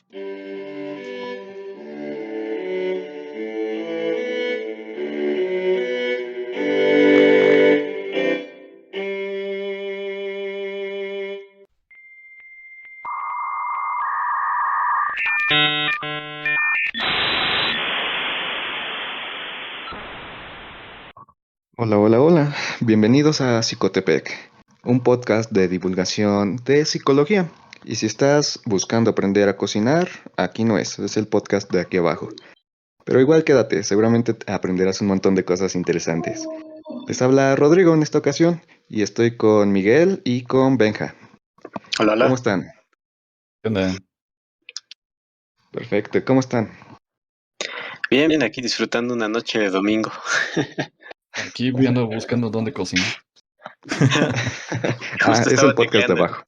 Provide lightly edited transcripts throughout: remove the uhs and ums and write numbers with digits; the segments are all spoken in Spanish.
Hola, hola, hola. Bienvenidos a Psicotepec, un podcast de divulgación de psicología. Y si estás buscando aprender a cocinar, aquí no es el podcast de aquí abajo. Pero igual quédate, seguramente aprenderás un montón de cosas interesantes. Les habla Rodrigo en esta ocasión y estoy con Miguel y con Benja. Hola, ¿Cómo hola. están? ¿Qué onda? Perfecto, ¿cómo están? Bien, bien, aquí disfrutando una noche de domingo. Aquí viendo, buscando dónde cocinar. Justo Es el estaba podcast de tecleando. abajo.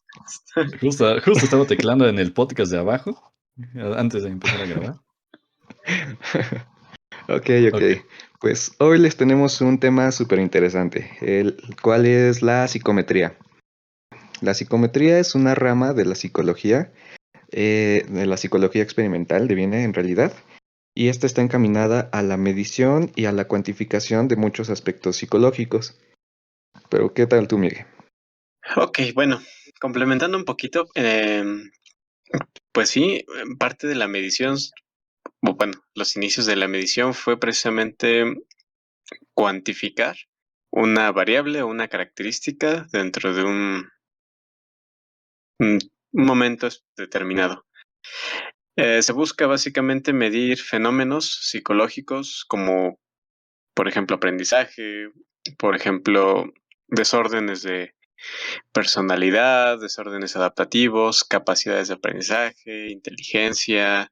Justo estaba teclando en el podcast de abajo, antes de empezar a grabar. Ok. Ok. Pues hoy les tenemos un tema súper interesante, el cual es la psicometría. La psicometría es una rama de la psicología experimental, deviene en realidad, y esta está encaminada a la medición y a la cuantificación de muchos aspectos psicológicos. Pero, ¿qué tal tú, Miguel? Ok, bueno, complementando un poquito, pues sí, parte de la medición, bueno, los inicios de la medición fue precisamente cuantificar una variable o una característica dentro de un momento determinado. Se busca básicamente medir fenómenos psicológicos como, por ejemplo, aprendizaje, por ejemplo, desórdenes de personalidad, desórdenes adaptativos, capacidades de aprendizaje, inteligencia,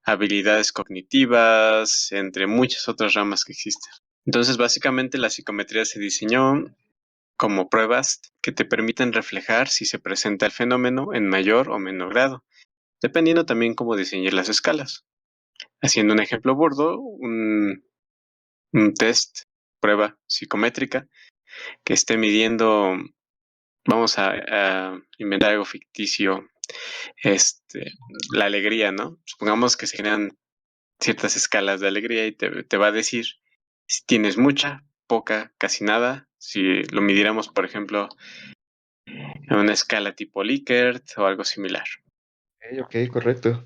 habilidades cognitivas, entre muchas otras ramas que existen. Entonces, básicamente la psicometría se diseñó como pruebas que te permiten reflejar si se presenta el fenómeno en mayor o menor grado, dependiendo también cómo diseñar las escalas. Haciendo un ejemplo burdo, un test, prueba psicométrica que esté midiendo, vamos a inventar algo ficticio, la alegría, ¿no? Supongamos que se generan ciertas escalas de alegría y te va a decir si tienes mucha, poca, casi nada. Si lo midiéramos, por ejemplo, en una escala tipo Likert o algo similar. Ok, correcto.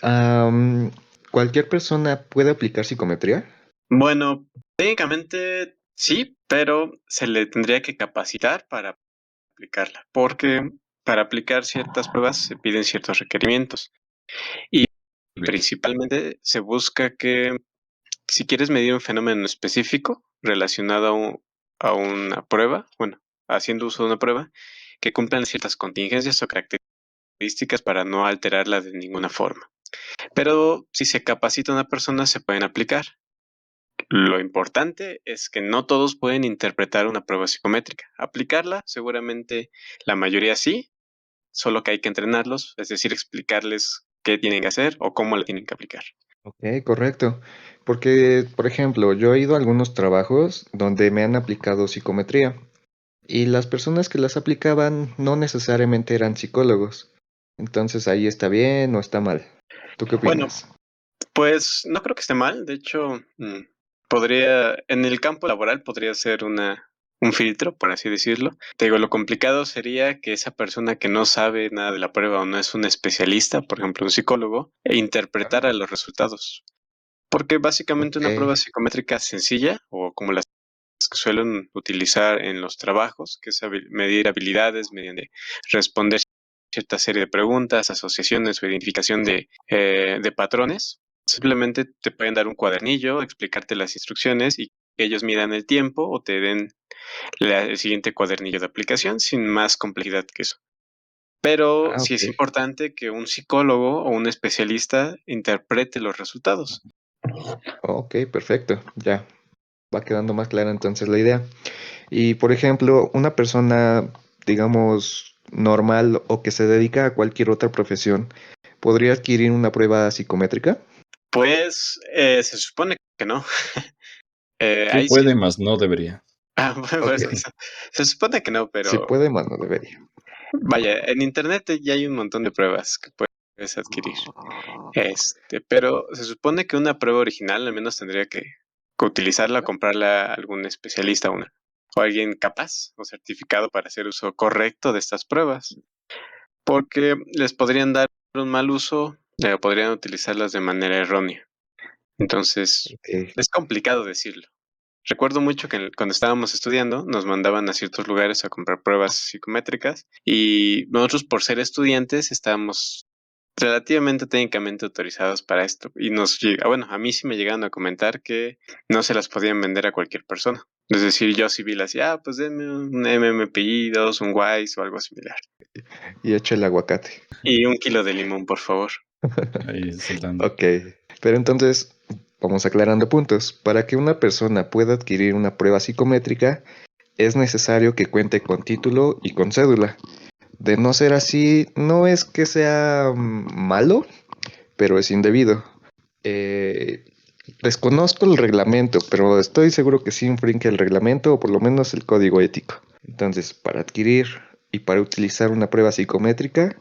Am, ¿Cualquier persona puede aplicar psicometría? Bueno, técnicamente sí, pero se le tendría que capacitar para aplicarla, porque para aplicar ciertas pruebas se piden ciertos requerimientos. Y Ok. principalmente se busca que si quieres medir un fenómeno específico relacionado a una prueba, bueno, haciendo uso de una prueba, que cumplan ciertas contingencias o características para no alterarla de ninguna forma. Pero si se capacita a una persona, se pueden aplicar. Lo importante es que no todos pueden interpretar una prueba psicométrica. Aplicarla, seguramente la mayoría sí, solo que hay que entrenarlos, es decir, explicarles qué tienen que hacer o cómo la tienen que aplicar. Ok, correcto. Porque, por ejemplo, yo he ido a algunos trabajos donde me han aplicado psicometría y las personas que las aplicaban no necesariamente eran psicólogos. Entonces ahí está bien o está mal. ¿Tú qué Bueno, opinas? pues no creo que esté mal, de hecho, en el campo laboral podría ser un filtro, por así decirlo. Te digo, lo complicado sería que esa persona que no sabe nada de la prueba o no es un especialista, por ejemplo, un psicólogo, interpretara los resultados. Porque básicamente Ok, una prueba psicométrica sencilla, o como las que suelen utilizar en los trabajos, que es medir habilidades mediante responder cierta serie de preguntas, asociaciones o identificación de patrones. Simplemente te pueden dar un cuadernillo, explicarte las instrucciones y que ellos midan el tiempo o te den el siguiente cuadernillo de aplicación sin más complejidad que eso. Pero sí ok. es importante que un psicólogo o un especialista interprete los resultados. Ok, perfecto. Ya va quedando más clara entonces la idea. Y por ejemplo, una persona, digamos, normal o que se dedica a cualquier otra profesión, ¿podría adquirir una prueba psicométrica? Pues se supone que no. Sí Ahí sí. puede, mas no debería. Ok, Pues, se supone que no, si pero puede, más no debería. vaya, en internet ya hay un montón de pruebas que puedes puedes adquirir. Pero se supone que una prueba original al menos tendría que utilizarla o comprarla a algún especialista o alguien capaz o certificado para hacer uso correcto de estas pruebas, porque les podrían dar un mal uso o podrían utilizarlas de manera errónea. Entonces, Ok. es complicado decirlo. Recuerdo mucho que cuando estábamos estudiando nos mandaban a ciertos lugares a comprar pruebas psicométricas y nosotros por ser estudiantes estábamos relativamente técnicamente autorizados para esto. Y bueno, a mí sí me llegaron a comentar que no se las podían vender a cualquier persona. Es decir, yo sí vi las, pues denme un MMPI-2, un WISE o algo similar. Y echo el aguacate. Y 1 kilo de limón, por favor. Ahí soltando. Ok. Pero entonces, vamos aclarando puntos. Para que una persona pueda adquirir una prueba psicométrica, es necesario que cuente con título y con cédula. De no ser así, no es que sea malo, pero es indebido. Eh, Desconozco el reglamento, pero estoy seguro que sí infringe el reglamento o por lo menos el código ético. Entonces, para adquirir y para utilizar una prueba psicométrica,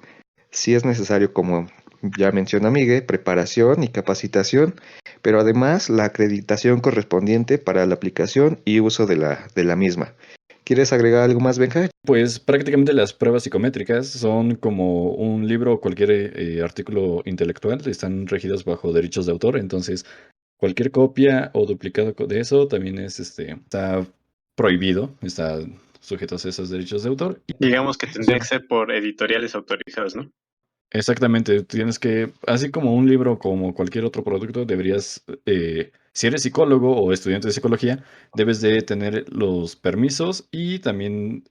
sí es necesario, como ya menciona Miguel, preparación y capacitación, pero además la acreditación correspondiente para la aplicación y uso de la misma. ¿Quieres agregar algo más, Benja? Pues prácticamente las pruebas psicométricas son como un libro o cualquier artículo intelectual, están regidos bajo derechos de autor, entonces cualquier copia o duplicado de eso también está prohibido, está sujeto a esos derechos de autor. Digamos que tendría que ser por editoriales autorizadas, ¿no? Exactamente, tienes que, así como un libro, como cualquier otro producto, deberías, si eres psicólogo o estudiante de psicología, debes de tener los permisos y también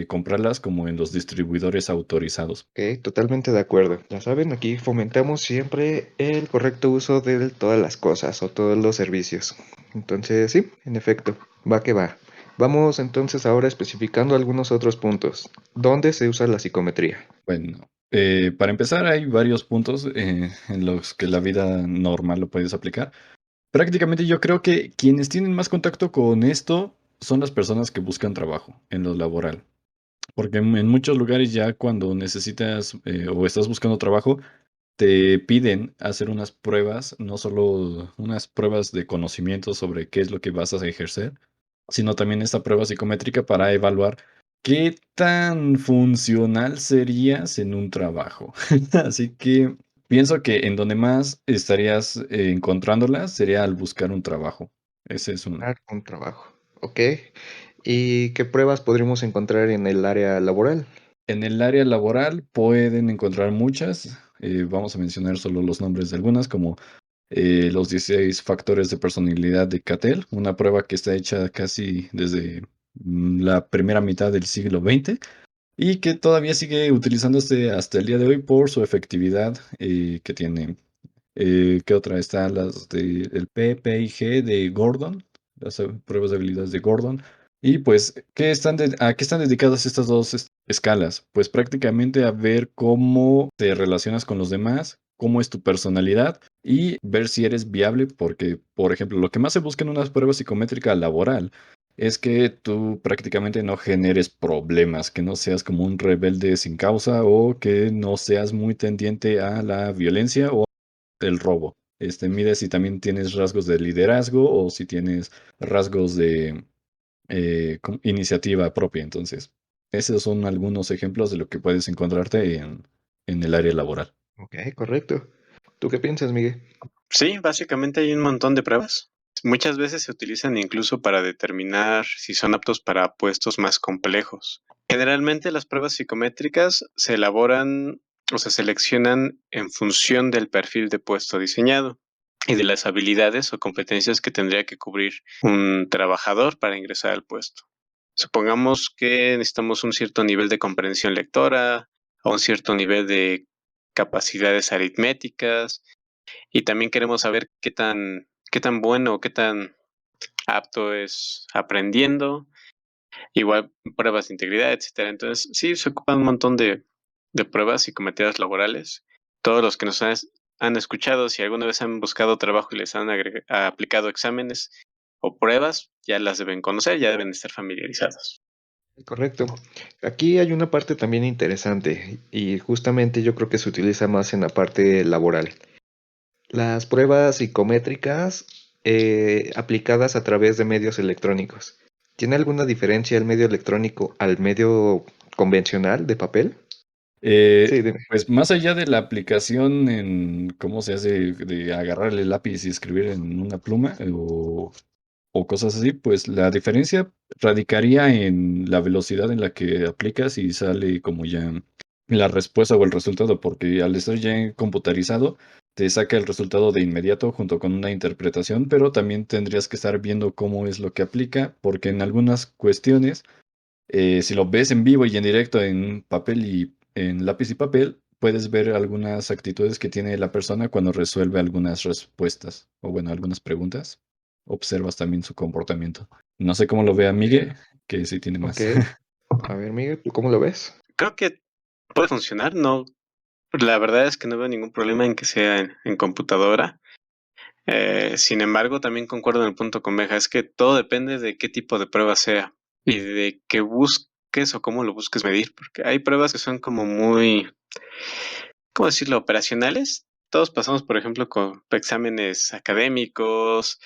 comprarlas como en los distribuidores autorizados. Ok, totalmente de acuerdo. Ya saben, aquí fomentamos siempre el correcto uso de todas las cosas o todos los servicios. Entonces, sí, en efecto, va que va. Vamos entonces ahora especificando algunos otros puntos. ¿Dónde se usa la psicometría? Bueno, para empezar, hay varios puntos en los que la vida normal lo puedes aplicar. Prácticamente yo creo que quienes tienen más contacto con esto son las personas que buscan trabajo en lo laboral. Porque en muchos lugares ya cuando necesitas o estás buscando trabajo, te piden hacer unas pruebas, no solo unas pruebas de conocimiento sobre qué es lo que vas a ejercer, sino también esta prueba psicométrica para evaluar qué tan funcional serías en un trabajo. Así que pienso que en donde más estarías encontrándolas sería al buscar un trabajo. Ese es uno. Un trabajo. Ok. ¿Y qué pruebas podríamos encontrar en el área laboral? En el área laboral pueden encontrar muchas. Vamos a mencionar solo los nombres de algunas, como los 16 factores de personalidad de Cattell, una prueba que está hecha casi desde la primera mitad del siglo XX y que todavía sigue utilizándose hasta el día de hoy por su efectividad que tiene. ¿Qué otra? Están las del P, P y G de Gordon, las pruebas de habilidades de Gordon. Y pues, ¿a qué están dedicadas estas dos escalas? Pues prácticamente a ver cómo te relacionas con los demás, cómo es tu personalidad y ver si eres viable, porque, por ejemplo, lo que más se busca en una prueba psicométrica laboral es que tú prácticamente no generes problemas, que no seas como un rebelde sin causa o que no seas muy tendiente a la violencia o el robo. Mide si también tienes rasgos de liderazgo o si tienes rasgos de iniciativa propia. Entonces, esos son algunos ejemplos de lo que puedes encontrarte en el área laboral. Ok, correcto. ¿Tú qué piensas, Miguel? Sí, básicamente hay un montón de pruebas. Muchas veces se utilizan incluso para determinar si son aptos para puestos más complejos. Generalmente las pruebas psicométricas se elaboran o se seleccionan en función del perfil de puesto diseñado y de las habilidades o competencias que tendría que cubrir un trabajador para ingresar al puesto. Supongamos que necesitamos un cierto nivel de comprensión lectora o un cierto nivel de capacidades aritméticas y también queremos saber qué tan bueno o qué tan apto es aprendiendo, igual pruebas de integridad, etcétera. Entonces, sí, se ocupan un montón de pruebas psicométricas laborales. Todos los que han escuchado, si alguna vez han buscado trabajo y les han aplicado exámenes o pruebas, ya las deben conocer, ya deben estar familiarizados. Correcto. Aquí hay una parte también interesante y justamente yo creo que se utiliza más en la parte laboral. Las pruebas psicométricas aplicadas a través de medios electrónicos. ¿Tiene alguna diferencia el medio electrónico al medio convencional de papel? Sí, dime. Pues más allá de la aplicación en cómo se hace de agarrar el lápiz y escribir en una pluma o cosas así, pues la diferencia radicaría en la velocidad en la que aplicas y sale como ya la respuesta o el resultado, porque al estar ya computarizado, te saca el resultado de inmediato junto con una interpretación, pero también tendrías que estar viendo cómo es lo que aplica, porque en algunas cuestiones si lo ves en vivo y en directo en papel y en lápiz y papel, puedes ver algunas actitudes que tiene la persona cuando resuelve algunas respuestas o bueno, algunas preguntas. Observas también su comportamiento. No sé cómo lo vea Ok, Miguel, que sí tiene ok. más. A ver, Miguel, ¿tú cómo lo ves? Creo que puede funcionar, no. La verdad es que no veo ningún problema en que sea en computadora. Sin embargo, también concuerdo en el punto con Beja, es que todo depende de qué tipo de prueba sea y de qué busques o cómo lo busques medir, porque hay pruebas que son como muy, ¿cómo decirlo?, operacionales. Todos pasamos, por ejemplo, con exámenes académicos,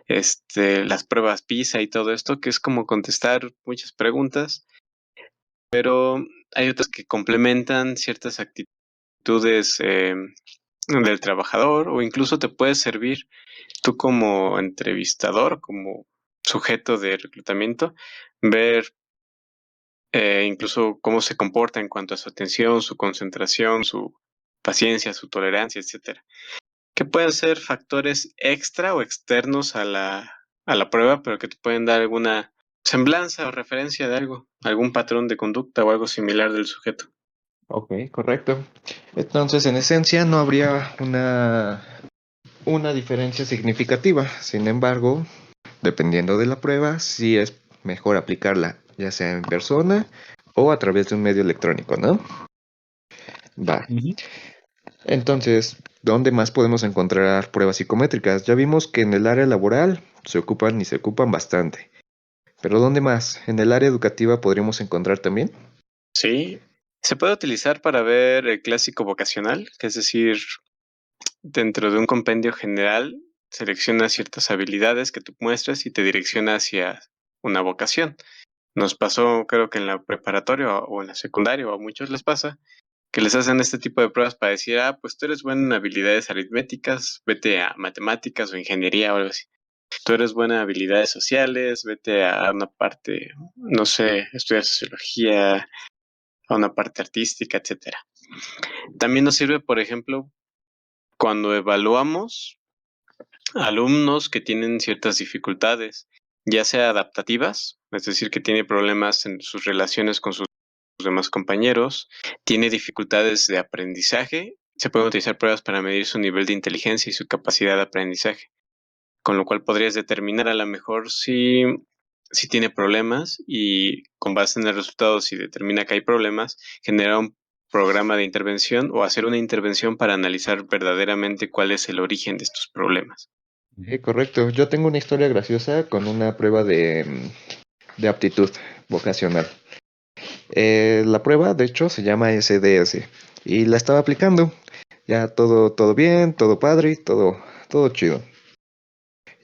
las pruebas PISA y todo esto, que es como contestar muchas preguntas, pero hay otras que complementan ciertas actitudes del trabajador o incluso te puede servir tú como entrevistador, como sujeto de reclutamiento, ver incluso cómo se comporta en cuanto a su atención, su concentración, su paciencia, su tolerancia, etcétera. Que pueden ser factores extra o externos a la prueba, pero que te pueden dar alguna semblanza o referencia de algo, algún patrón de conducta o algo similar del sujeto. Ok, correcto. Entonces, en esencia, no habría una diferencia significativa. Sin embargo, dependiendo de la prueba, sí es mejor aplicarla, ya sea en persona o a través de un medio electrónico, ¿no? Va. Ujú. Entonces, ¿dónde más podemos encontrar pruebas psicométricas? Ya vimos que en el área laboral se ocupan y se ocupan bastante. Pero ¿dónde más? ¿En el área educativa podríamos encontrar también? Sí, se puede utilizar para ver el clásico vocacional, que es decir, dentro de un compendio general, selecciona ciertas habilidades que tú muestras y te direcciona hacia una vocación. Nos pasó, creo que en la preparatoria o en la secundaria, o a muchos les pasa, que les hacen este tipo de pruebas para decir, ah, pues tú eres bueno en habilidades aritméticas, vete a matemáticas o ingeniería o algo así. Tú eres buena en habilidades sociales, vete a una parte, no sé, estudiar sociología, a una parte artística, etcétera. También nos sirve, por ejemplo, cuando evaluamos alumnos que tienen ciertas dificultades, ya sea adaptativas, es decir, que tiene problemas en sus relaciones con sus demás compañeros, tiene dificultades de aprendizaje, se pueden utilizar pruebas para medir su nivel de inteligencia y su capacidad de aprendizaje, con lo cual podrías determinar a lo mejor si tiene problemas y con base en el resultado, si determina que hay problemas, generar un programa de intervención o hacer una intervención para analizar verdaderamente cuál es el origen de estos problemas. Correcto. Yo tengo una historia graciosa con una prueba de aptitud vocacional. La prueba, de hecho, se llama SDS y la estaba aplicando. Ya todo bien, todo padre, todo chido.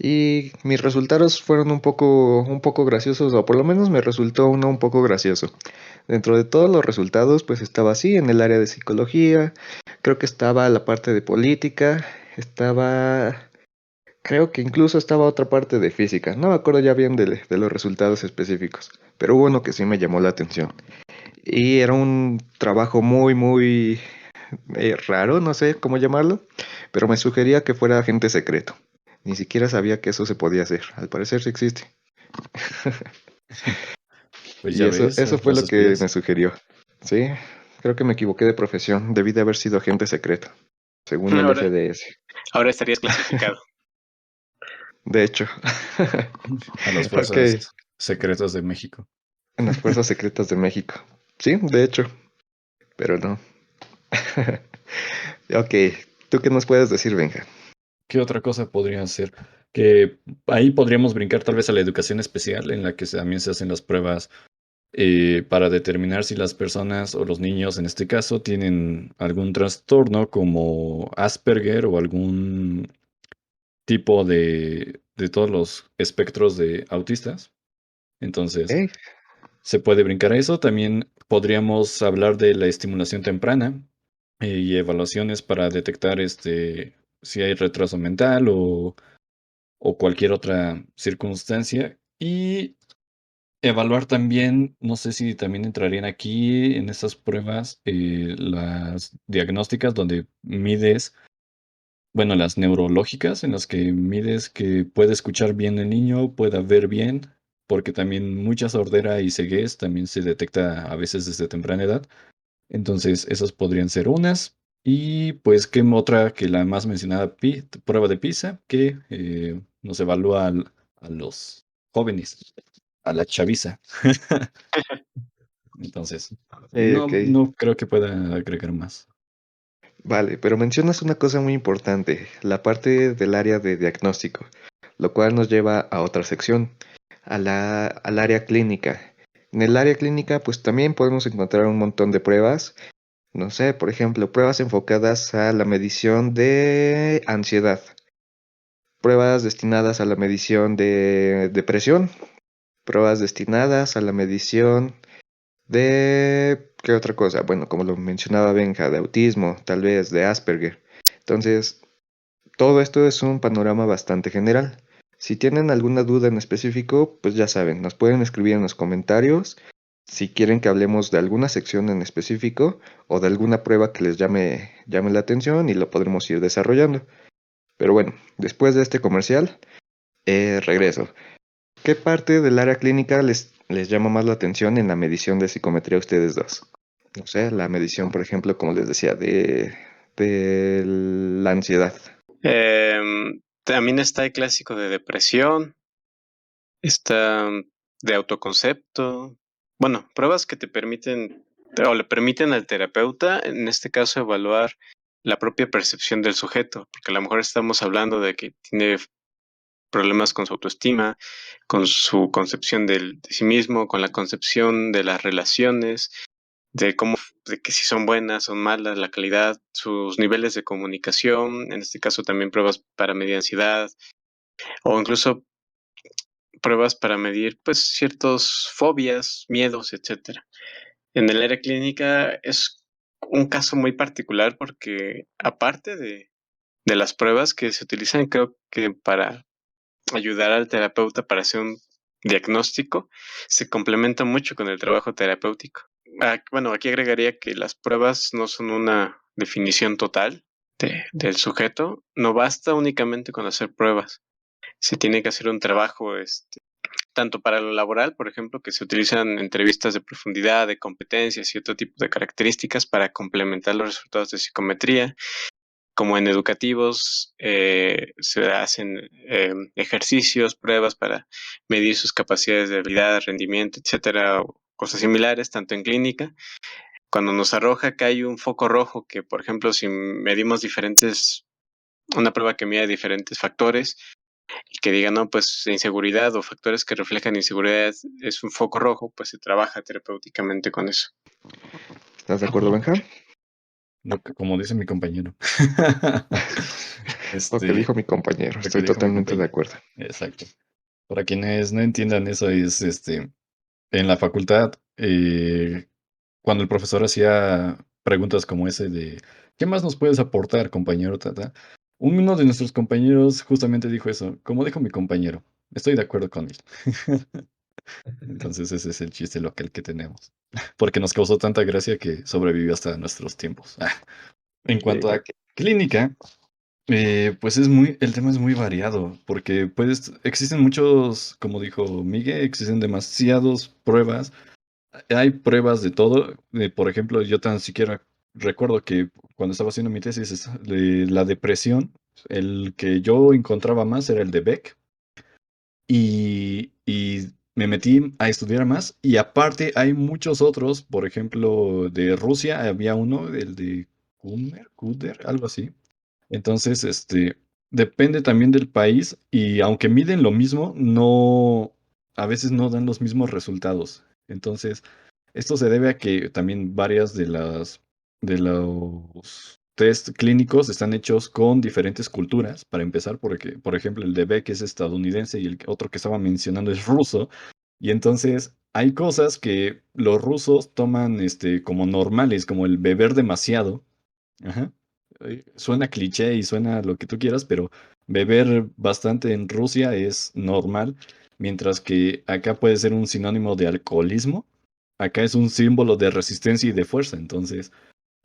Y mis resultados fueron un poco graciosos, o por lo menos me resultó uno un poco gracioso. Dentro de todos los resultados, pues estaba así, en el área de psicología, creo que estaba la parte de política, creo que incluso estaba otra parte de física. No me acuerdo ya bien de los resultados específicos, pero hubo uno que sí me llamó la atención. Y era un trabajo muy raro, no sé cómo llamarlo, pero me sugería que fuera agente secreto. Ni siquiera sabía que eso se podía hacer. Al parecer sí existe. Pues Y ya ves, eso fue los lo que me espías. sugirió. Sí, creo que me equivoqué de profesión. Debí de haber sido agente secreto, según el Ahora, SDS. ahora estarías clasificado. De hecho. A las Ok, fuerzas secretas de México. en las fuerzas secretas de México. Sí, de hecho, pero no. Ok, ¿tú qué nos puedes decir, Benja? ¿Qué otra cosa podría hacer? Que ahí podríamos brincar tal vez a la educación especial, en la que también se hacen las pruebas para determinar si las personas o los niños, en este caso, tienen algún trastorno como Asperger o algún tipo de todos los espectros de autistas. Entonces, Ey, se puede brincar a eso. También podríamos hablar de la estimulación temprana y evaluaciones para detectar si hay retraso mental o cualquier otra circunstancia. Y evaluar también, no sé si también entrarían aquí en estas pruebas las diagnósticas donde mides, bueno, las neurológicas en las que mides que puede escuchar bien el niño, pueda ver bien, porque también mucha sordera y ceguez también se detecta a veces desde temprana edad. Entonces, esas podrían ser unas. Y pues, ¿qué otra que la más mencionada prueba de PISA, que nos evalúa a los jóvenes, a la chaviza? Entonces, ok. no creo que pueda agregar más. Vale, pero mencionas una cosa muy importante, la parte del área de diagnóstico, lo cual nos lleva a otra sección, al área clínica. En el área clínica, pues también podemos encontrar un montón de pruebas, no sé, por ejemplo, pruebas enfocadas a la medición de ansiedad, pruebas destinadas a la medición de depresión, pruebas destinadas a la medición de... ¿Qué otra cosa? Bueno, como lo mencionaba Benja, de autismo, tal vez de Asperger. Entonces, todo esto es un panorama bastante general. Si tienen alguna duda en específico, pues ya saben, nos pueden escribir en los comentarios si quieren que hablemos de alguna sección en específico o de alguna prueba que les llame la atención y lo podremos ir desarrollando. Pero bueno, después de este comercial, regreso. ¿Qué parte del área clínica les llama más la atención en la medición de psicometría a ustedes dos? No sé, la medición, por ejemplo, como les decía, de la ansiedad. También está el clásico de depresión, está de autoconcepto. Bueno, pruebas que te permiten o le permiten al terapeuta, en este caso, evaluar la propia percepción del sujeto, porque a lo mejor estamos hablando de que tiene problemas con su autoestima, con su concepción de sí mismo, con la concepción de las relaciones, de cómo, de que si son buenas, son malas, la calidad, sus niveles de comunicación, en este caso también pruebas para medir ansiedad, o incluso pruebas para medir pues ciertas fobias, miedos, etcétera. En el área clínica es un caso muy particular porque aparte de las pruebas que se utilizan, creo que para ayudar al terapeuta para hacer un diagnóstico, se complementa mucho con el trabajo terapéutico. Bueno, aquí agregaría que las pruebas no son una definición total del sujeto, no basta únicamente con hacer pruebas, se tiene que hacer un trabajo, tanto para lo laboral, por ejemplo, que se utilizan entrevistas de profundidad, de competencias y otro tipo de características para complementar los resultados de psicometría, como en educativos, se hacen ejercicios, pruebas para medir sus capacidades de habilidad, rendimiento, etcétera, o cosas similares, tanto en clínica. Cuando nos arroja que hay un foco rojo, que por ejemplo, si medimos una prueba que mide diferentes factores y que diga, no, pues inseguridad o factores que reflejan inseguridad es un foco rojo, pues se trabaja terapéuticamente con eso. ¿Estás de acuerdo, Benja? Como dice mi compañero. Lo que Este, dijo mi compañero, lo que estoy dijo mi totalmente de compañero. acuerdo. Exacto. Para quienes no entiendan eso, es en la facultad, cuando el profesor hacía preguntas como ese de ¿qué más nos puedes aportar, compañero? Tata? Uno de nuestros compañeros justamente dijo eso, como dijo mi compañero, estoy de acuerdo con él. Entonces ese es el chiste local que tenemos. Porque nos causó tanta gracia que sobrevivió hasta nuestros tiempos. En Ok, cuanto a ok. clínica, pues el tema es muy variado, porque existen muchos, como dijo Miguel, existen demasiadas pruebas. Hay pruebas de todo. Por ejemplo, yo tan siquiera recuerdo que cuando estaba haciendo mi tesis de la depresión, el que yo encontraba más era el de Beck. Y me metí a estudiar más. Y aparte hay muchos otros, por ejemplo, de Rusia había uno, el de Kuder, algo así. Entonces, depende también del país y aunque miden lo mismo, a veces no dan los mismos resultados. Entonces, esto se debe a que también varias de los test clínicos están hechos con diferentes culturas, para empezar, porque, por ejemplo, el de Beck es estadounidense y el otro que estaba mencionando es ruso. Y entonces hay cosas que los rusos toman como normales, como el beber demasiado. Ajá. Suena cliché y suena lo que tú quieras, pero beber bastante en Rusia es normal, mientras que acá puede ser un sinónimo de alcoholismo. Acá es un símbolo de resistencia y de fuerza. Entonces,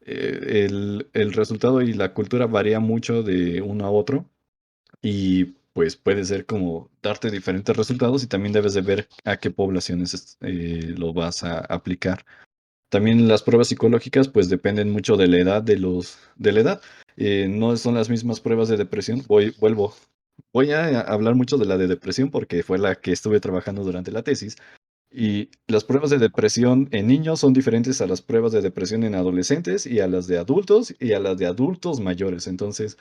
el resultado y la cultura varía mucho de uno a otro y pues puede ser como darte diferentes resultados y también debes de ver a qué poblaciones lo vas a aplicar. También las pruebas psicológicas pues dependen mucho de la edad de la edad. No son las mismas pruebas de depresión. Voy a hablar mucho de la de depresión porque fue la que estuve trabajando durante la tesis. Y las pruebas de depresión en niños son diferentes a las pruebas de depresión en adolescentes y a las de adultos y a las de adultos mayores. Entonces,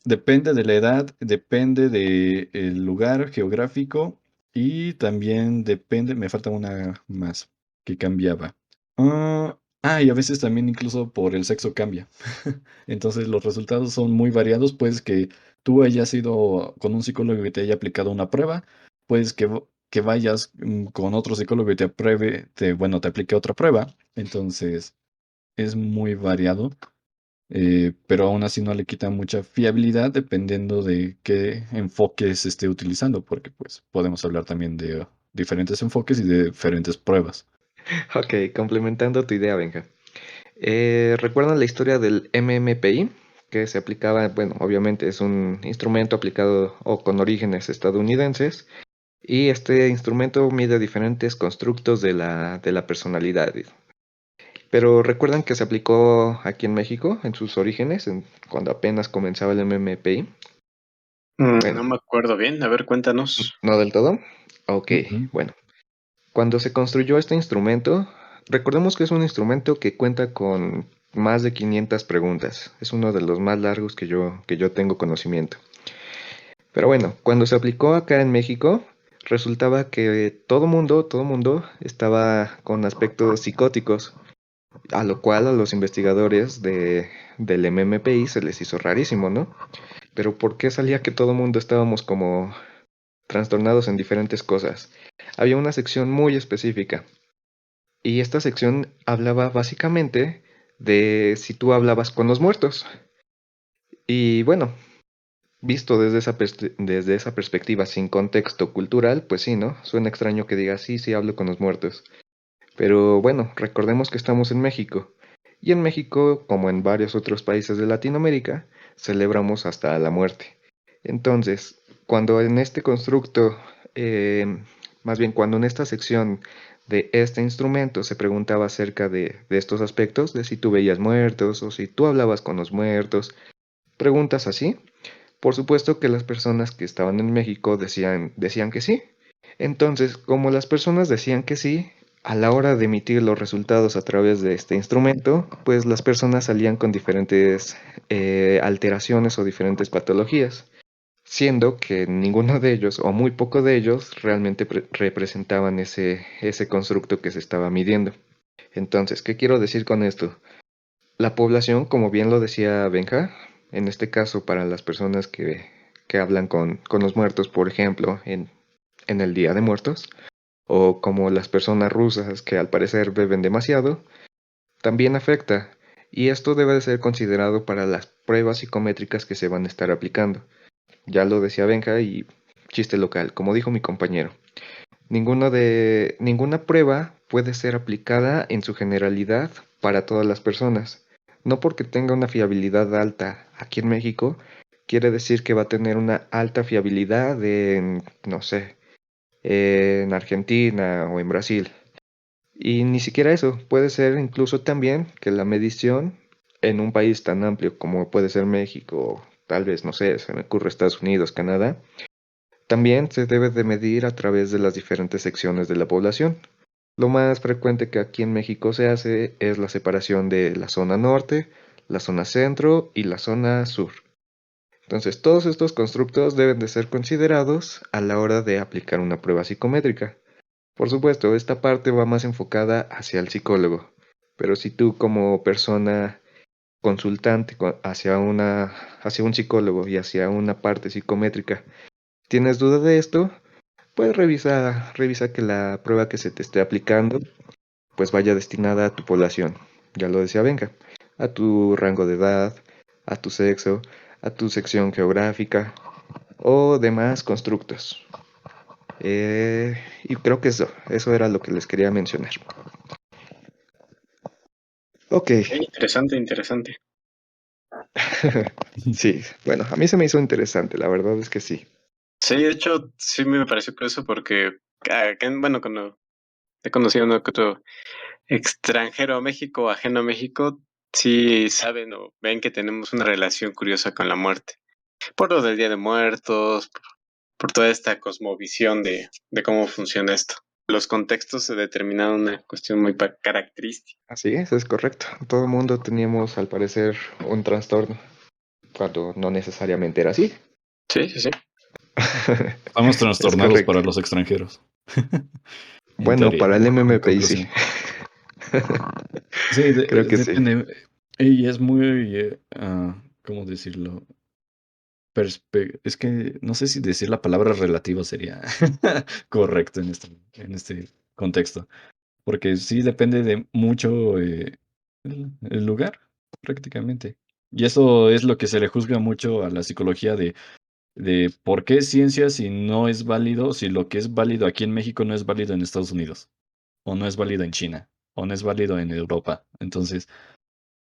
depende de la edad, depende del lugar geográfico y también depende, me falta una más que cambiaba. Y a veces también incluso por el sexo cambia. Entonces los resultados son muy variados, pues que tú hayas ido con un psicólogo y te haya aplicado una prueba, pues que vayas con otro psicólogo y te apruebe, bueno, te aplique otra prueba. Entonces es muy variado, pero aún así no le quita mucha fiabilidad dependiendo de qué enfoque se esté utilizando, porque pues podemos hablar también de diferentes enfoques y de diferentes pruebas. Ok, complementando tu idea, Benja. ¿Recuerdan la historia del MMPI? Que se aplicaba, bueno, obviamente es un instrumento aplicado o con orígenes estadounidenses, y este instrumento mide diferentes constructos de la personalidad. Pero recuerdan que se aplicó aquí en México en sus orígenes, cuando apenas comenzaba el MMPI. No Bueno, me acuerdo bien. A ver, cuéntanos. no del todo. Ok, Ujú. bueno. Cuando se construyó este instrumento, recordemos que es un instrumento que cuenta con más de 500 preguntas. Es uno de los más largos que yo tengo conocimiento. Pero bueno, cuando se aplicó acá en México, resultaba que todo mundo estaba con aspectos psicóticos, a lo cual a los investigadores del MMPI se les hizo rarísimo, ¿no? Pero ¿por qué salía que todo mundo estábamos como trastornados en diferentes cosas? Había una sección muy específica. Y esta sección hablaba básicamente de si tú hablabas con los muertos. Y bueno, visto desde esa perspectiva sin contexto cultural, pues sí, ¿no? Suena extraño que digas, sí, sí, hablo con los muertos. Pero bueno, recordemos que estamos en México. Y en México, como en varios otros países de Latinoamérica, celebramos hasta la muerte. Entonces, cuando en este constructo, más bien cuando en esta sección de este instrumento se preguntaba acerca de estos aspectos, de si tú veías muertos o si tú hablabas con los muertos, preguntas así, por supuesto que las personas que estaban en México decían que sí. Entonces, como las personas decían que sí, a la hora de emitir los resultados a través de este instrumento, pues las personas salían con diferentes alteraciones o diferentes patologías, siendo que ninguno de ellos o muy poco de ellos realmente representaban ese constructo que se estaba midiendo. Entonces, ¿qué quiero decir con esto? La población, como bien lo decía Benja, en este caso para las personas que hablan con los muertos, por ejemplo, en el Día de Muertos, o como las personas rusas que al parecer beben demasiado, también afecta. Y esto debe de ser considerado para las pruebas psicométricas que se van a estar aplicando. Ya lo decía Benja y chiste local, como dijo mi compañero. Ninguna prueba puede ser aplicada en su generalidad para todas las personas. No porque tenga una fiabilidad alta aquí en México, quiere decir que va a tener una alta fiabilidad en, no sé, en Argentina o en Brasil. Y ni siquiera eso, puede ser incluso también que la medición en un país tan amplio como puede ser México, tal vez, no sé, se me ocurre Estados Unidos, Canadá, también se debe de medir a través de las diferentes secciones de la población. Lo más frecuente que aquí en México se hace es la separación de la zona norte, la zona centro y la zona sur. Entonces, todos estos constructos deben de ser considerados a la hora de aplicar una prueba psicométrica. Por supuesto, esta parte va más enfocada hacia el psicólogo, pero si tú como persona consultante hacia un psicólogo y hacia una parte psicométrica, ¿tienes duda de esto? Pues revisa que la prueba que se te esté aplicando pues vaya destinada a tu población. Ya lo decía Venga, a tu rango de edad, a tu sexo, a tu sección geográfica o demás constructos. Y creo que eso era lo que les quería mencionar. Ok, Interesante, interesante. sí, bueno, a mí se me hizo interesante, la verdad es que sí. Sí, de hecho, sí me pareció curioso porque, bueno, cuando he conocido a uno que otro extranjero a México, ajeno a México, sí saben o ven que tenemos una relación curiosa con la muerte. Por lo del Día de Muertos, por toda esta cosmovisión de cómo funciona esto. Los contextos se determinan una cuestión muy característica. Así es correcto. Todo el mundo teníamos al parecer un trastorno, cuando no necesariamente era así. Sí, sí, sí. Estamos Es trastornados correcto. para los extranjeros. En Bueno, teoría, para el en MMPI sí. conclusión. Sí, Creo que sí. depende. Y es muy, ¿cómo decirlo? Es que no sé si decir la palabra relativa sería correcto en este contexto. Porque sí depende de mucho el lugar, prácticamente. Y eso es lo que se le juzga mucho a la psicología de por qué ciencia si no es válido, si lo que es válido aquí en México no es válido en Estados Unidos, o no es válido en China, o no es válido en Europa. Entonces,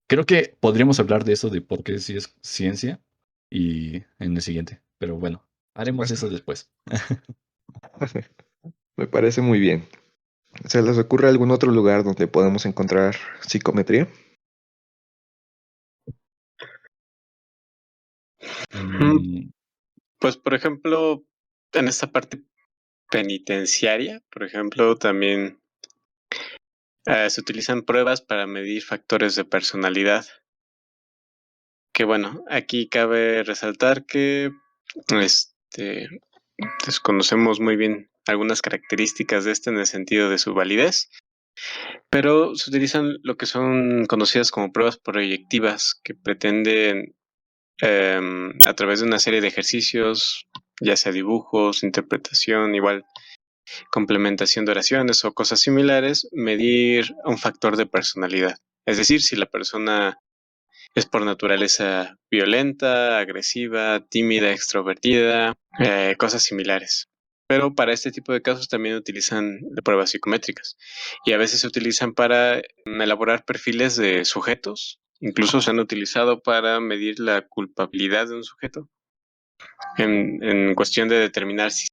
creo que podríamos hablar de eso, de por qué sí es ciencia, y en el siguiente. Pero bueno, Por haremos supuesto. eso después. Me parece muy bien. ¿Se les ocurre algún otro lugar donde podemos encontrar psicometría? Mm, Mm, Pues, por ejemplo, en esta parte penitenciaria, por ejemplo, también se utilizan pruebas para medir factores de personalidad. Que bueno, aquí cabe resaltar que este, desconocemos muy bien algunas características de este en el sentido de su validez, pero se utilizan lo que son conocidas como pruebas proyectivas que pretenden a través de una serie de ejercicios, ya sea dibujos, interpretación, igual complementación de oraciones o cosas similares, medir un factor de personalidad. Es decir, si la persona es por naturaleza violenta, agresiva, tímida, extrovertida, cosas similares. Pero para este tipo de casos también utilizan pruebas psicométricas y a veces se utilizan para elaborar perfiles de sujetos. Incluso se han utilizado para medir la culpabilidad de un sujeto en cuestión de determinar si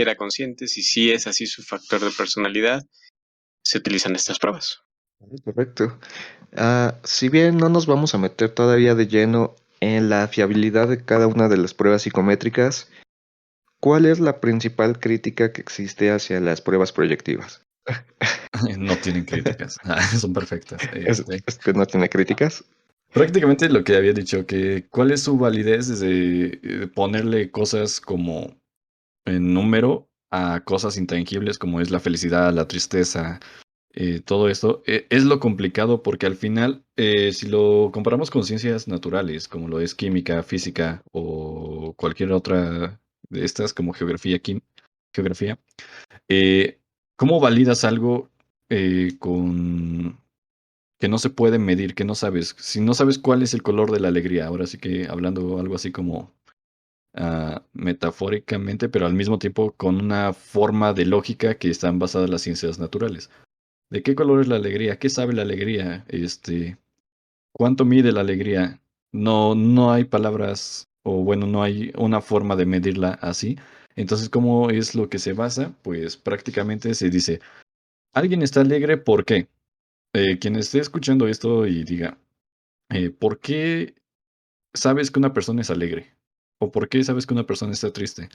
era consciente, si es así su factor de personalidad. Se utilizan estas pruebas. Correcto. Si bien no nos vamos a meter todavía de lleno en la fiabilidad de cada una de las pruebas psicométricas, ¿cuál es la principal crítica que existe hacia las pruebas proyectivas? no tienen críticas, son perfectas. ¿Es que no tiene críticas? Prácticamente lo que había dicho, que cuál es su validez desde ponerle cosas como en número a cosas intangibles como es la felicidad, la tristeza, todo esto, es lo complicado porque al final, si lo comparamos con ciencias naturales, como lo es química, física o cualquier otra de estas, como geografía, eh, ¿cómo validas algo con que no se puede medir, que no sabes? Si no sabes cuál es el color de la alegría, ahora sí que hablando algo así como metafóricamente, pero al mismo tiempo con una forma de lógica que están basadas en las ciencias naturales. ¿De qué color es la alegría? ¿Qué sabe la alegría? ¿Cuánto mide la alegría? No, no hay palabras, o bueno, no hay una forma de medirla así. Entonces, ¿cómo es lo que se basa? Pues prácticamente se dice, alguien está alegre, ¿por qué? Quien esté escuchando esto y diga, ¿por qué sabes que una persona es alegre? ¿O por qué sabes que una persona está triste?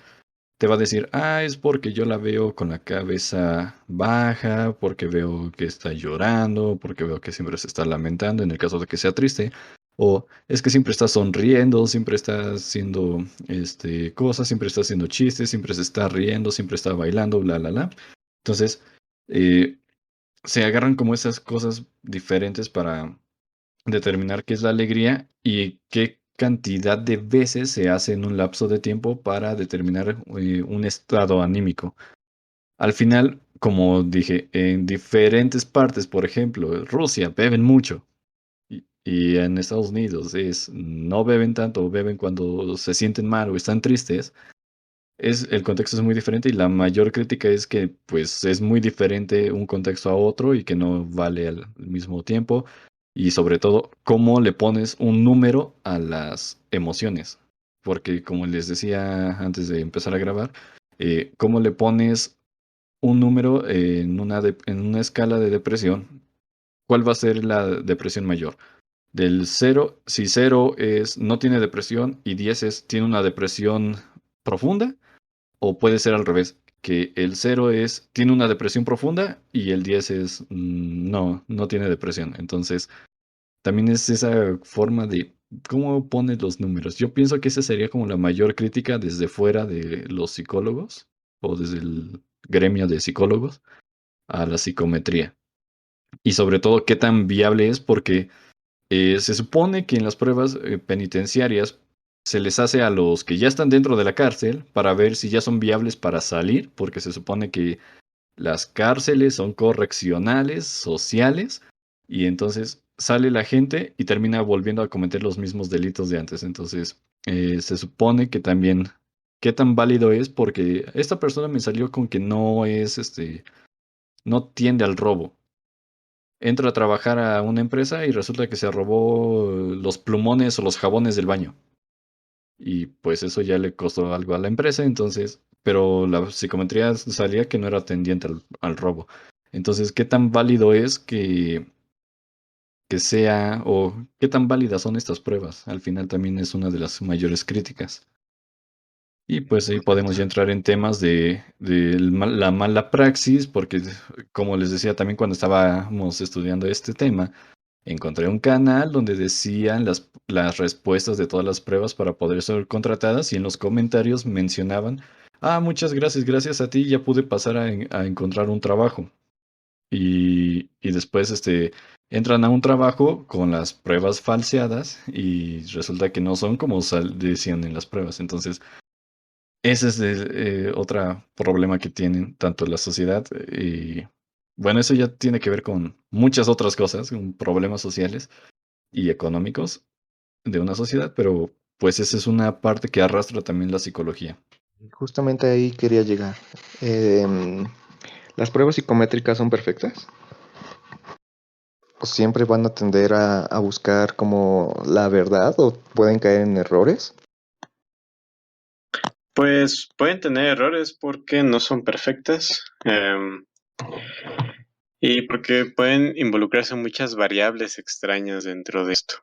Te va a decir, es porque yo la veo con la cabeza baja, porque veo que está llorando, porque veo que siempre se está lamentando en el caso de que sea triste, o es que siempre está sonriendo, siempre está haciendo cosas, siempre está haciendo chistes, siempre se está riendo, siempre está bailando, bla, bla, bla. Entonces, se agarran como esas cosas diferentes para determinar qué es la alegría y qué cantidad de veces se hace en un lapso de tiempo para determinar un estado anímico. Al final, como dije, en diferentes partes, por ejemplo, Rusia, beben mucho. Y en Estados Unidos no beben tanto, o beben cuando se sienten mal o están tristes. El contexto es muy diferente y la mayor crítica es que pues es muy diferente un contexto a otro y que no vale al mismo tiempo. Y sobre todo, cómo le pones un número a las emociones. Porque como les decía antes de empezar a grabar, cómo le pones un número en una escala de depresión, ¿cuál va a ser la depresión mayor? Del cero, si cero es no tiene depresión y 10 tiene una depresión profunda, o puede ser al revés, que el cero tiene una depresión profunda y el 10 no tiene depresión. Entonces, también es esa forma de cómo pones los números. Yo pienso que esa sería como la mayor crítica desde fuera de los psicólogos o desde el gremio de psicólogos a la psicometría. Y sobre todo, qué tan viable es porque se supone que en las pruebas penitenciarias se les hace a los que ya están dentro de la cárcel para ver si ya son viables para salir, porque se supone que las cárceles son correccionales, sociales, y entonces sale la gente y termina volviendo a cometer los mismos delitos de antes. Entonces, se supone que también, qué tan válido es, porque esta persona me salió con que no tiende al robo. Entra a trabajar a una empresa y resulta que se robó los plumones o los jabones del baño. Y pues eso ya le costó algo a la empresa, entonces, pero la psicometría salía que no era tendiente al robo. Entonces, ¿qué tan válido es que sea o qué tan válidas son estas pruebas? Al final también es una de las mayores críticas. Y pues ahí podemos ya entrar en temas de la mala praxis, porque como les decía también cuando estábamos estudiando este tema, encontré un canal donde decían las respuestas de todas las pruebas para poder ser contratadas y en los comentarios mencionaban, muchas gracias, gracias a ti ya pude pasar a encontrar un trabajo. Y después entran a un trabajo con las pruebas falseadas y resulta que no son como decían en las pruebas. Entonces, ese es otro problema que tienen tanto la sociedad y bueno, eso ya tiene que ver con muchas otras cosas, con problemas sociales y económicos de una sociedad, pero pues esa es una parte que arrastra también la psicología. Justamente ahí quería llegar. Em, ¿Las pruebas psicométricas son perfectas? ¿O siempre van a tender a buscar como la verdad o pueden caer en errores? Pues pueden tener errores porque no son perfectas, y porque pueden involucrarse muchas variables extrañas dentro de esto.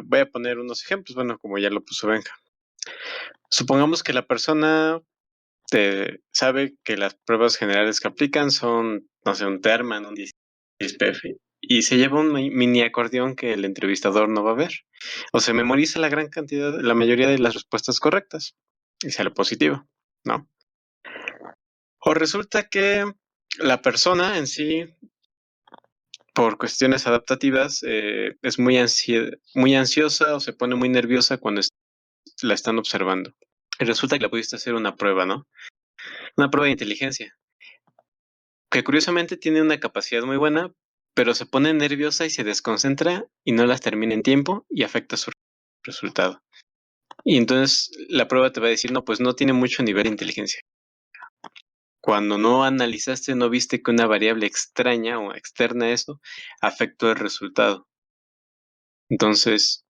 Voy a poner unos ejemplos, bueno, como ya lo puso Benja. Supongamos que la persona sabe que las pruebas generales que aplican son, no sé, un Terman, un 10PF, y se lleva un mini acordeón que el entrevistador no va a ver. O se memoriza la gran cantidad, la mayoría de las respuestas correctas y sale positivo, ¿no? O resulta que la persona en sí, por cuestiones adaptativas, es muy ansiosa o se pone muy nerviosa cuando la están observando. Y resulta que la pudiste hacer una prueba, ¿no? Una prueba de inteligencia, que curiosamente tiene una capacidad muy buena, pero se pone nerviosa y se desconcentra y no las termina en tiempo y afecta su resultado. Y entonces la prueba te va a decir, no, pues no tiene mucho nivel de inteligencia. Cuando no analizaste, no viste que una variable extraña o externa a eso afectó el resultado. Entonces,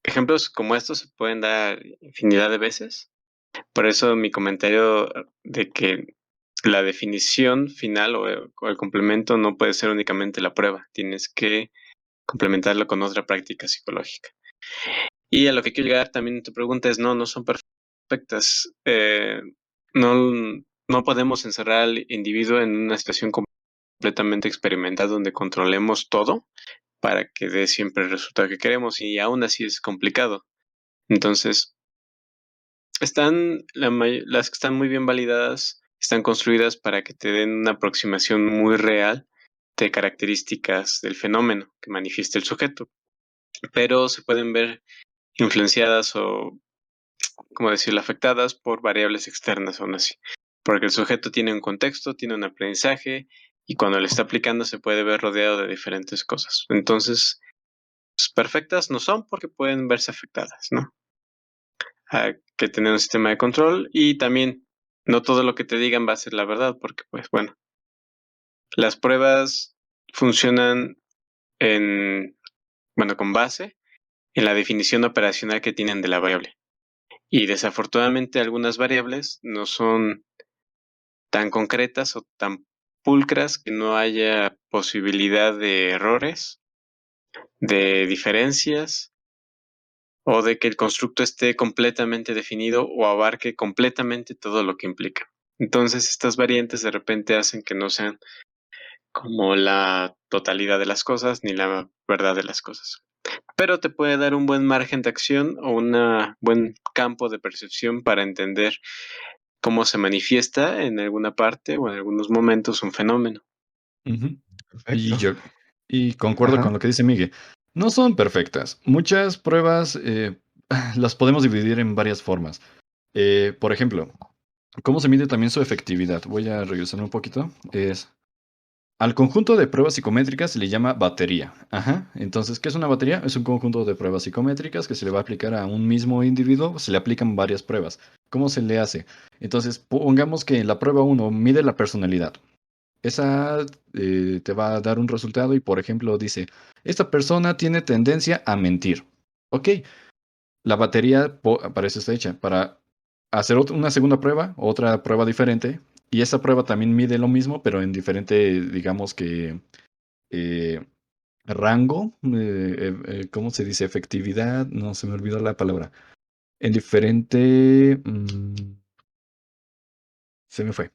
ejemplos como estos se pueden dar infinidad de veces. Por eso mi comentario de que la definición final o el complemento no puede ser únicamente la prueba. Tienes que complementarlo con otra práctica psicológica. Y a lo que quiero llegar también tu pregunta es, no son perfectas. No, no podemos encerrar al individuo en una situación completamente experimental donde controlemos todo para que dé siempre el resultado que queremos y aún así es complicado. Entonces, las que están muy bien validadas están construidas para que te den una aproximación muy real de características del fenómeno que manifiesta el sujeto, pero se pueden ver influenciadas o, como decirlo, afectadas por variables externas aún así, porque el sujeto tiene un contexto, tiene un aprendizaje y cuando le está aplicando se puede ver rodeado de diferentes cosas. Entonces, pues, perfectas no son porque pueden verse afectadas, ¿no? Hay que tener un sistema de control y también no todo lo que te digan va a ser la verdad, porque pues bueno, las pruebas funcionan en, bueno, con base en la definición operacional que tienen de la variable. Y desafortunadamente algunas variables no son tan concretas o tan pulcras que no haya posibilidad de errores, de diferencias o de que el constructo esté completamente definido o abarque completamente todo lo que implica. Entonces, estas variantes de repente hacen que no sean como la totalidad de las cosas ni la verdad de las cosas. Pero te puede dar un buen margen de acción o un buen campo de percepción para entender cómo se manifiesta en alguna parte o en algunos momentos un fenómeno. Ujú. Y Perfecto. yo y concuerdo Ajá. con lo que dice Miguel. No son perfectas. Muchas pruebas las podemos dividir en varias formas. Por ejemplo, ¿cómo se mide también su efectividad? Voy a regresar un poquito. Al conjunto de pruebas psicométricas se le llama batería. Ajá. Entonces, ¿qué es una batería? Es un conjunto de pruebas psicométricas que se le va a aplicar a un mismo individuo. Se le aplican varias pruebas. ¿Cómo se le hace? Entonces, pongamos que la prueba uno mide la personalidad. Esa te va a dar un resultado y, por ejemplo, dice, esta persona tiene tendencia a mentir. Ok, la batería para eso está hecha, para hacer una segunda prueba, otra prueba diferente, y esa prueba también mide lo mismo, pero en diferente, digamos que, eh, rango, ¿cómo se dice? Efectividad, no se me olvidó la palabra. En diferente... se me fue.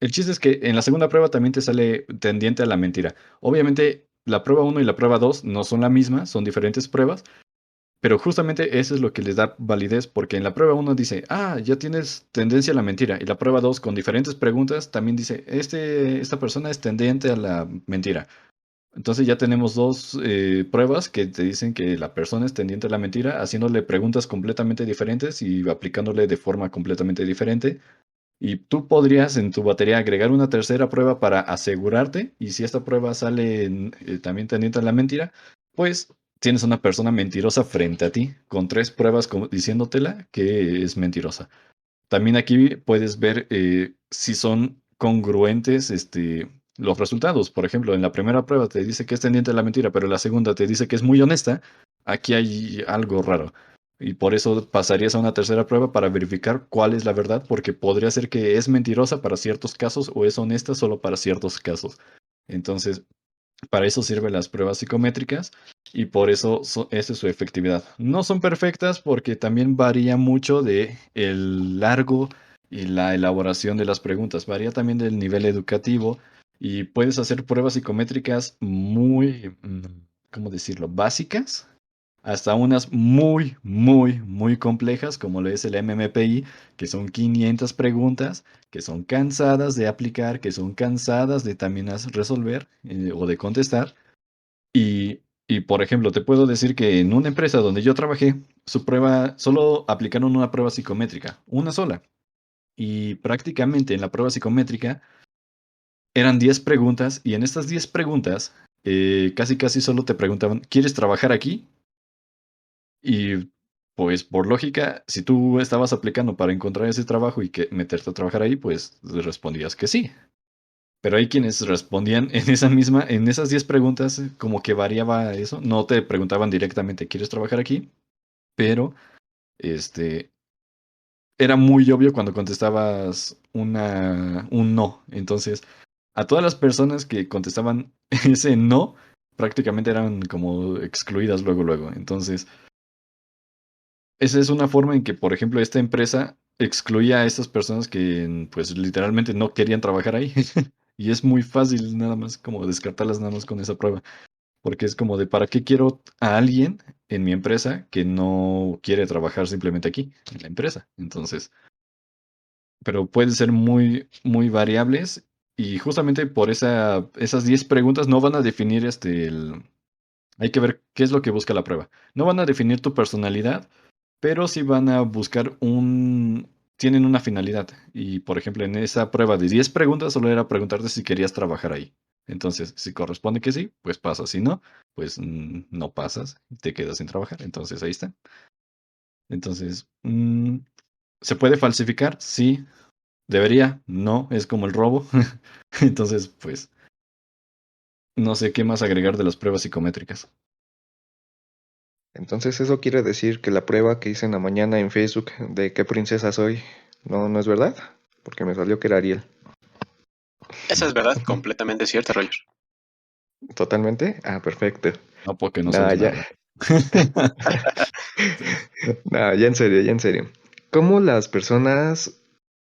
El chiste es que en la segunda prueba también te sale tendiente a la mentira. Obviamente, la prueba uno y la prueba 2 no son la misma, son diferentes pruebas, pero justamente eso es lo que les da validez, porque en la prueba uno dice, ya tienes tendencia a la mentira, y la prueba 2 con diferentes preguntas también dice, esta persona es tendiente a la mentira. Entonces ya tenemos dos pruebas que te dicen que la persona es tendiente a la mentira, haciéndole preguntas completamente diferentes y aplicándole de forma completamente diferente. Y tú podrías en tu batería agregar una tercera prueba para asegurarte, y si esta prueba sale también tendiente a la mentira, pues tienes una persona mentirosa frente a ti, con tres pruebas diciéndotela que es mentirosa. También aquí puedes ver si son congruentes los resultados. Por ejemplo, en la primera prueba te dice que es tendiente a la mentira, pero en la segunda te dice que es muy honesta. Aquí hay algo raro. Y por eso pasarías a una tercera prueba para verificar cuál es la verdad, porque podría ser que es mentirosa para ciertos casos o es honesta solo para ciertos casos. Entonces, para eso sirven las pruebas psicométricas y por eso esa es su efectividad. No son perfectas porque también varía mucho de el largo y la elaboración de las preguntas. Varía también del nivel educativo y puedes hacer pruebas psicométricas muy, ¿cómo decirlo? Básicas hasta unas muy, muy, muy complejas, como lo es el MMPI, que son 500 preguntas, que son cansadas de aplicar, que son cansadas de también resolver o de contestar. Y, por ejemplo, te puedo decir que en una empresa donde yo trabajé, su prueba, solo aplicaron una prueba psicométrica, una sola. Y prácticamente en la prueba psicométrica eran 10 preguntas y en estas 10 preguntas casi casi solo te preguntaban, ¿quieres trabajar aquí? Y pues por lógica, si tú estabas aplicando para encontrar ese trabajo y que meterte a trabajar ahí, pues respondías que sí. Pero hay quienes respondían en esa misma, en esas 10 preguntas, como que variaba eso. No te preguntaban directamente, ¿quieres trabajar aquí? Pero este era muy obvio cuando contestabas un no. Entonces, a todas las personas que contestaban ese no, prácticamente eran como excluidas luego, luego. Entonces, esa es una forma en que, por ejemplo, esta empresa excluía a estas personas que, pues, literalmente no querían trabajar ahí. Y es muy fácil nada más como descartarlas nada más con esa prueba. Porque es como de, ¿para qué quiero a alguien en mi empresa que no quiere trabajar simplemente aquí, en la empresa? Entonces, pero pueden ser muy, muy variables y justamente por esas 10 preguntas no van a definir hay que ver qué es lo que busca la prueba. No van a definir tu personalidad, pero sí van a buscar tienen una finalidad. Y por ejemplo, en esa prueba de 10 preguntas solo era preguntarte si querías trabajar ahí. Entonces, si corresponde que sí, pues pasas. Si no, pues no pasas y te quedas sin trabajar. Entonces, ahí está. Entonces, ¿se puede falsificar? Sí. ¿Debería? No, es como el robo. Entonces, pues, no sé qué más agregar de las pruebas psicométricas. Entonces eso quiere decir que la prueba que hice en la mañana en Facebook de qué princesa soy, no es verdad, porque me salió que era Ariel. Esa es verdad, completamente cierta, Roger. ¿Totalmente? Ah, perfecto. No, porque no Nah, sabes ya, nada. nah, ya en serio, ya en serio. ¿Cómo las personas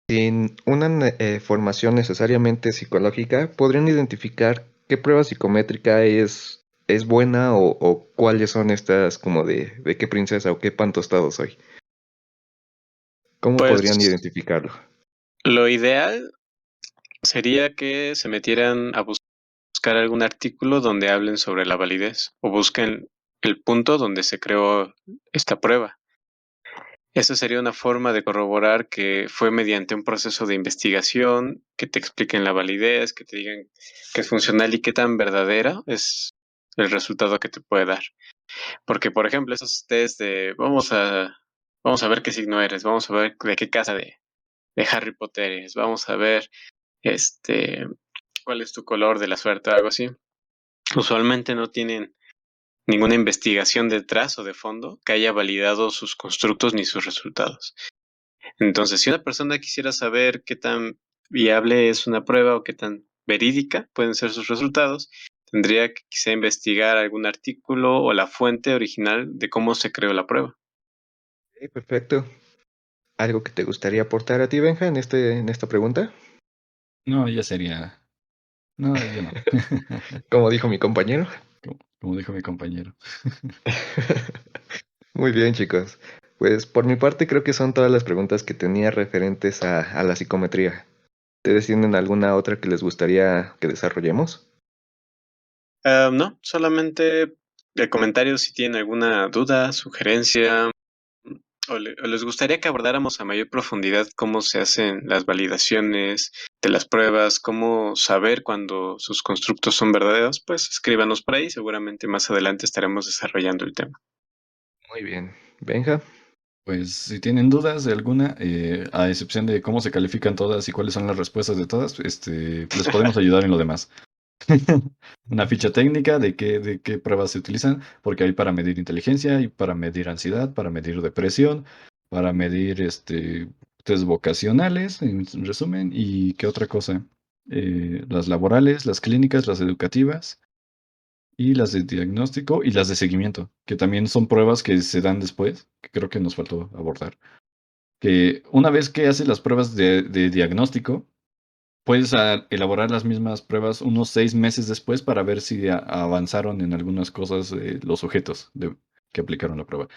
sin una formación necesariamente psicológica podrían identificar qué prueba psicométrica es buena o cuáles son estas como de qué princesa o qué pan tostado soy? ¿Cómo Pues podrían identificarlo? lo ideal sería que se metieran a buscar algún artículo donde hablen sobre la validez o busquen el punto donde se creó esta prueba. Esa sería una forma de corroborar que fue mediante un proceso de investigación, que te expliquen la validez, que te digan que es funcional y qué tan verdadera es el resultado que te puede dar. Porque, por ejemplo, esos test de vamos a ver qué signo eres, vamos a ver de qué casa de Harry Potter eres, vamos a ver este cuál es tu color de la suerte o algo así. Usualmente no tienen ninguna investigación detrás o de fondo que haya validado sus constructos ni sus resultados. Entonces, si una persona quisiera saber qué tan viable es una prueba o qué tan verídica pueden ser sus resultados, tendría que quizá investigar algún artículo o la fuente original de cómo se creó la prueba. Ok, perfecto. ¿Algo que te gustaría aportar a ti, Benja, en esta pregunta? No, ya sería. No, yo no. Como dijo mi compañero. Como dijo mi compañero. Muy bien, chicos. Pues por mi parte creo que son todas las preguntas que tenía referentes a la psicometría. ¿Ustedes tienen alguna otra que les gustaría que desarrollemos? No, solamente de comentarios si tienen alguna duda, sugerencia o les gustaría que abordáramos a mayor profundidad cómo se hacen las validaciones de las pruebas, cómo saber cuando sus constructos son verdaderos, pues escríbanos por ahí, seguramente más adelante estaremos desarrollando el tema. Muy bien. Benja, Pues si tienen dudas de alguna, a excepción de cómo se califican todas y cuáles son las respuestas de todas, les podemos ayudar en lo demás. Una ficha técnica de qué pruebas se utilizan, porque hay para medir inteligencia, hay para medir ansiedad, para medir depresión, para medir test vocacionales, en resumen, y qué otra cosa. Las laborales, las clínicas, las educativas y las de diagnóstico y las de seguimiento, que también son pruebas que se dan después, que creo que nos faltó abordar. Que una vez que haces las pruebas de diagnóstico, puedes elaborar las mismas pruebas unos 6 meses después para ver si avanzaron en algunas cosas los sujetos que aplicaron la prueba.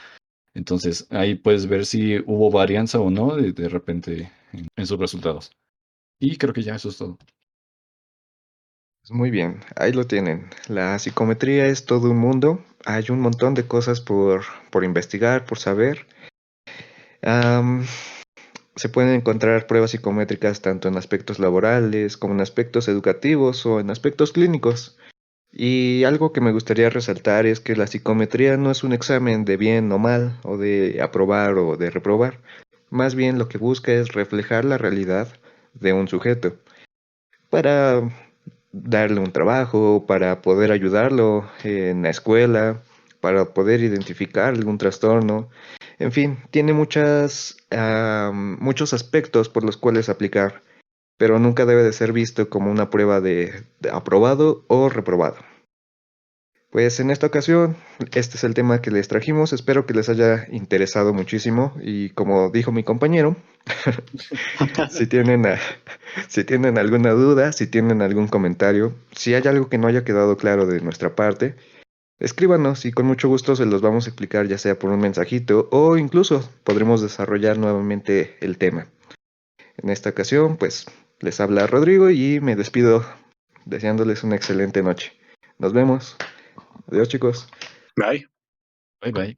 Entonces, ahí puedes ver si hubo varianza o no de repente en sus resultados. Y creo que ya eso es todo. pues muy bien, ahí lo tienen. La psicometría es todo un mundo. Hay un montón de cosas por investigar, por saber. Am, Se pueden encontrar pruebas psicométricas tanto en aspectos laborales como en aspectos educativos o en aspectos clínicos. Y algo que me gustaría resaltar es que la psicometría no es un examen de bien o mal, o de aprobar o de reprobar. Más bien lo que busca es reflejar la realidad de un sujeto para darle un trabajo, para poder ayudarlo en la escuela, para poder identificar algún trastorno. En fin, tiene muchos aspectos por los cuales aplicar, pero nunca debe de ser visto como una prueba de aprobado o reprobado. Pues en esta ocasión, este es el tema que les trajimos. Espero que les haya interesado muchísimo y como dijo mi compañero, si tienen, si tienen alguna duda, si tienen algún comentario, si hay algo que no haya quedado claro de nuestra parte, escríbanos y con mucho gusto se los vamos a explicar ya sea por un mensajito o incluso podremos desarrollar nuevamente el tema. En esta ocasión, pues les habla Rodrigo y me despido deseándoles una excelente noche. Nos vemos. Adiós, chicos. Bye. Bye bye.